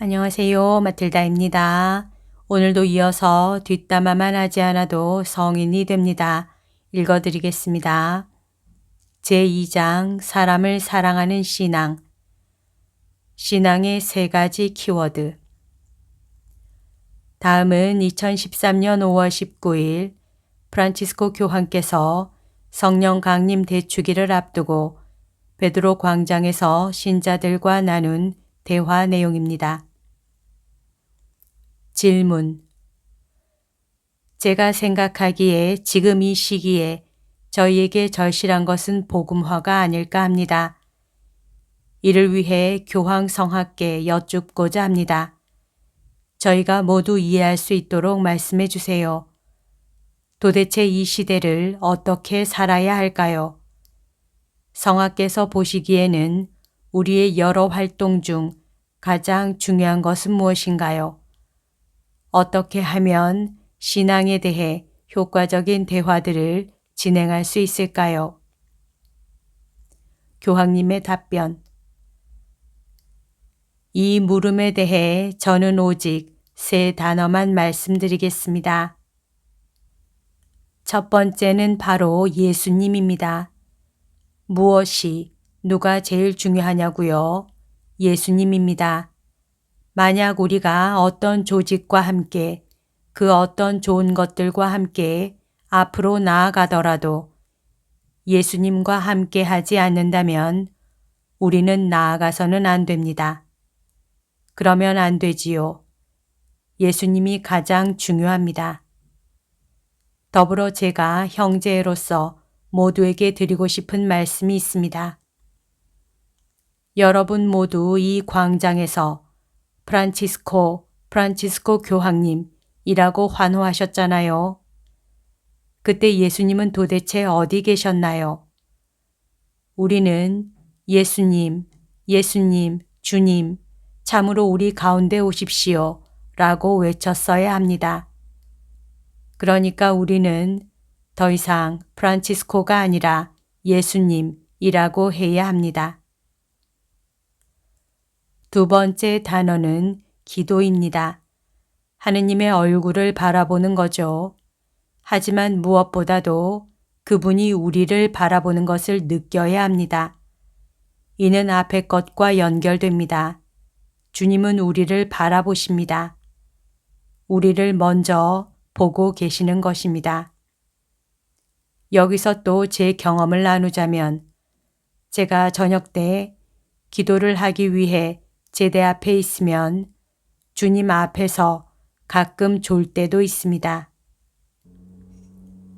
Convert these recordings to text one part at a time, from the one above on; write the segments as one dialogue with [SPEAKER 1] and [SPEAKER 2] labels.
[SPEAKER 1] 안녕하세요. 마틸다입니다. 오늘도 이어서 뒷담화만 하지 않아도 성인이 됩니다. 읽어드리겠습니다. 제2장 사람을 사랑하는 신앙. 신앙의 세 가지 키워드. 다음은 2013년 5월 19일 프란치스코 교황께서 성령 강림 대축일을 앞두고 베드로 광장에서 신자들과 나눈 대화 내용입니다. 질문. 제가 생각하기에 지금 이 시기에 저희에게 절실한 것은 복음화가 아닐까 합니다. 이를 위해 교황 성학께 여쭙고자 합니다. 저희가 모두 이해할 수 있도록 말씀해 주세요. 도대체 이 시대를 어떻게 살아야 할까요? 성학께서 보시기에는 우리의 여러 활동 중 가장 중요한 것은 무엇인가요? 어떻게 하면 신앙에 대해 효과적인 대화들을 진행할 수 있을까요? 교황님의 답변. 이 물음에 대해 저는 오직 세 단어만 말씀드리겠습니다. 첫 번째는 바로 예수님입니다. 무엇이, 누가 제일 중요하냐고요? 예수님입니다. 만약 우리가 어떤 조직과 함께 그 어떤 좋은 것들과 함께 앞으로 나아가더라도 예수님과 함께 하지 않는다면 우리는 나아가서는 안 됩니다. 그러면 안 되지요. 예수님이 가장 중요합니다. 더불어 제가 형제로서 모두에게 드리고 싶은 말씀이 있습니다. 여러분 모두 이 광장에서 프란치스코 교황님이라고 환호하셨잖아요. 그때 예수님은 도대체 어디 계셨나요? 우리는 예수님, 주님, 참으로 우리 가운데 오십시오 라고 외쳤어야 합니다. 그러니까 우리는 더 이상 프란치스코가 아니라 예수님이라고 해야 합니다. 두 번째 단어는 기도입니다. 하느님의 얼굴을 바라보는 거죠. 하지만 무엇보다도 그분이 우리를 바라보는 것을 느껴야 합니다. 이는 앞의 것과 연결됩니다. 주님은 우리를 바라보십니다. 우리를 먼저 보고 계시는 것입니다. 여기서 또 제 경험을 나누자면 제가 저녁 때 기도를 하기 위해 제대 앞에 있으면 주님 앞에서 가끔 졸 때도 있습니다.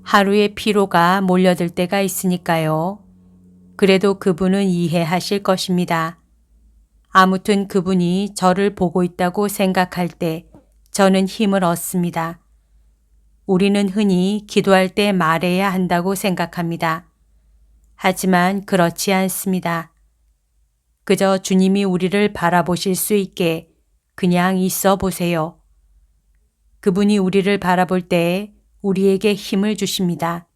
[SPEAKER 1] 하루의 피로가 몰려들 때가 있으니까요. 그래도 그분은 이해하실 것입니다. 아무튼 그분이 저를 보고 있다고 생각할 때 저는 힘을 얻습니다. 우리는 흔히 기도할 때 말해야 한다고 생각합니다. 하지만 그렇지 않습니다. 그저 주님이 우리를 바라보실 수 있게 그냥 있어 보세요. 그분이 우리를 바라볼 때 우리에게 힘을 주십니다.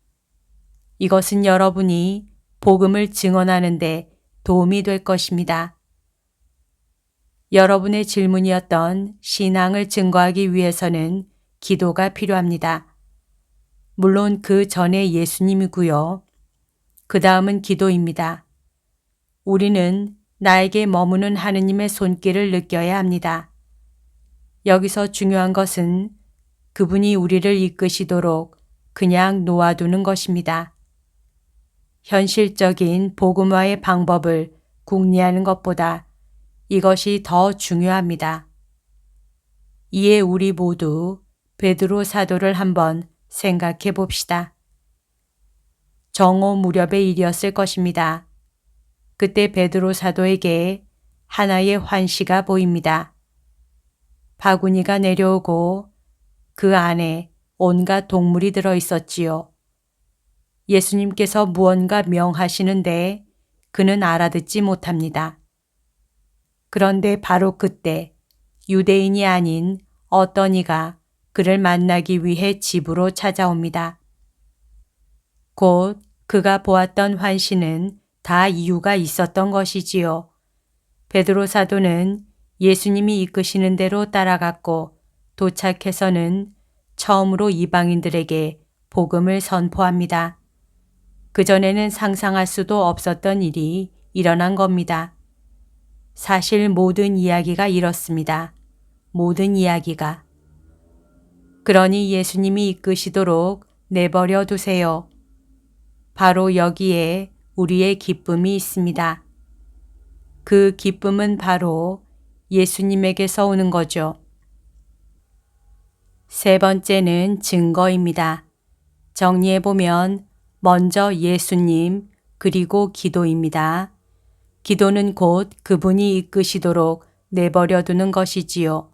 [SPEAKER 1] 이것은 여러분이 복음을 증언하는데 도움이 될 것입니다. 여러분의 질문이었던 신앙을 증거하기 위해서는 기도가 필요합니다. 물론 그 전에 예수님이고요. 그 다음은 기도입니다. 우리는 나에게 머무는 하느님의 손길을 느껴야 합니다. 여기서 중요한 것은 그분이 우리를 이끄시도록 그냥 놓아두는 것입니다. 현실적인 복음화의 방법을 궁리하는 것보다 이것이 더 중요합니다. 이에 우리 모두 베드로 사도를 한번 생각해 봅시다. 정오 무렵의 일이었을 것입니다. 그때 베드로 사도에게 하나의 환시가 보입니다. 바구니가 내려오고 그 안에 온갖 동물이 들어 있었지요. 예수님께서 무언가 명하시는데 그는 알아듣지 못합니다. 그런데 바로 그때 유대인이 아닌 어떤 이가 그를 만나기 위해 집으로 찾아옵니다. 곧 그가 보았던 환시는 다 이유가 있었던 것이지요. 베드로 사도는 예수님이 이끄시는 대로 따라갔고 도착해서는 처음으로 이방인들에게 복음을 선포합니다. 그전에는 상상할 수도 없었던 일이 일어난 겁니다. 사실 모든 이야기가 이렇습니다. 모든 이야기가. 그러니 예수님이 이끄시도록 내버려 두세요. 바로 여기에 우리의 기쁨이 있습니다. 그 기쁨은 바로 예수님에게서 오는 거죠. 세 번째는 증거입니다. 정리해보면 먼저 예수님 그리고 기도입니다. 기도는 곧 그분이 이끄시도록 내버려 두는 것이지요.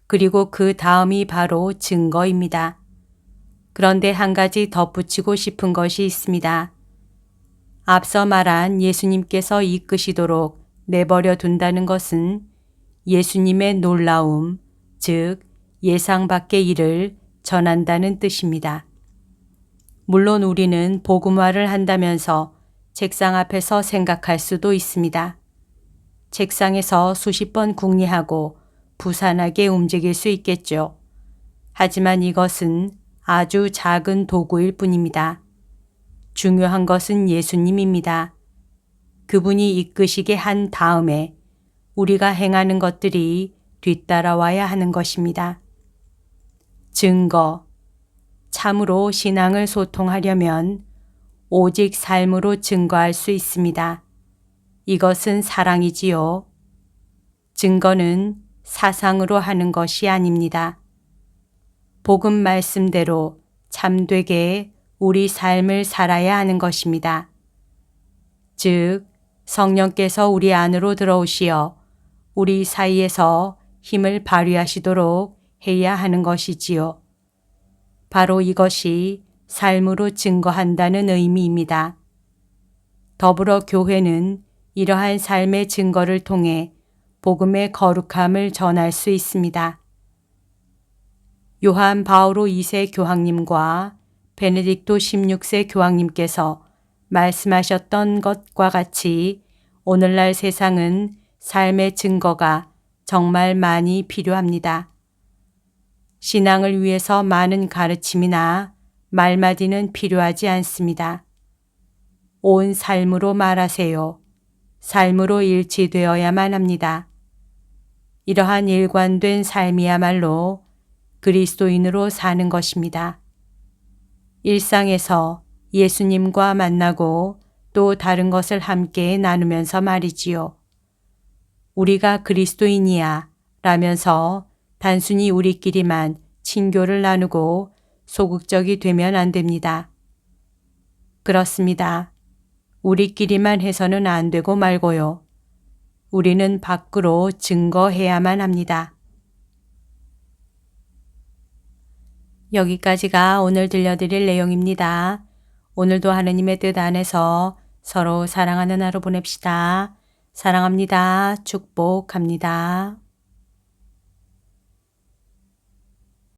[SPEAKER 1] 그리고 그 다음이 바로 증거입니다. 그런데 한 가지 덧붙이고 싶은 것이 있습니다. 앞서 말한 예수님께서 이끄시도록 내버려 둔다는 것은 예수님의 놀라움, 즉 예상 밖의 일을 전한다는 뜻입니다. 물론 우리는 복음화를 한다면서 책상 앞에서 생각할 수도 있습니다. 책상에서 수십 번 궁리하고 부산하게 움직일 수 있겠죠. 하지만 이것은 아주 작은 도구일 뿐입니다. 중요한 것은 예수님입니다. 그분이 이끄시게 한 다음에 우리가 행하는 것들이 뒤따라와야 하는 것입니다. 증거. 참으로 신앙을 소통하려면 오직 삶으로 증거할 수 있습니다. 이것은 사랑이지요. 증거는 사상으로 하는 것이 아닙니다. 복음 말씀대로 참되게 우리 삶을 살아야 하는 것입니다. 즉, 성령께서 우리 안으로 들어오시어 우리 사이에서 힘을 발휘하시도록 해야 하는 것이지요. 바로 이것이 삶으로 증거한다는 의미입니다. 더불어 교회는 이러한 삶의 증거를 통해 복음의 거룩함을 전할 수 있습니다. 요한 바오로 2세 교황님과 베네딕토 16세 교황님께서 말씀하셨던 것과 같이 오늘날 세상은 삶의 증거가 정말 많이 필요합니다. 신앙을 위해서 많은 가르침이나 말마디는 필요하지 않습니다. 온 삶으로 말하세요. 삶으로 일치되어야만 합니다. 이러한 일관된 삶이야말로 그리스도인으로 사는 것입니다. 일상에서 예수님과 만나고 또 다른 것을 함께 나누면서 말이지요. 우리가 그리스도인이야 라면서 단순히 우리끼리만 친교를 나누고 소극적이 되면 안 됩니다. 그렇습니다. 우리끼리만 해서는 안 되고 말고요. 우리는 밖으로 증거해야만 합니다. 여기까지가 오늘 들려드릴 내용입니다. 오늘도 하느님의 뜻 안에서 서로 사랑하는 하루 보냅시다. 사랑합니다. 축복합니다.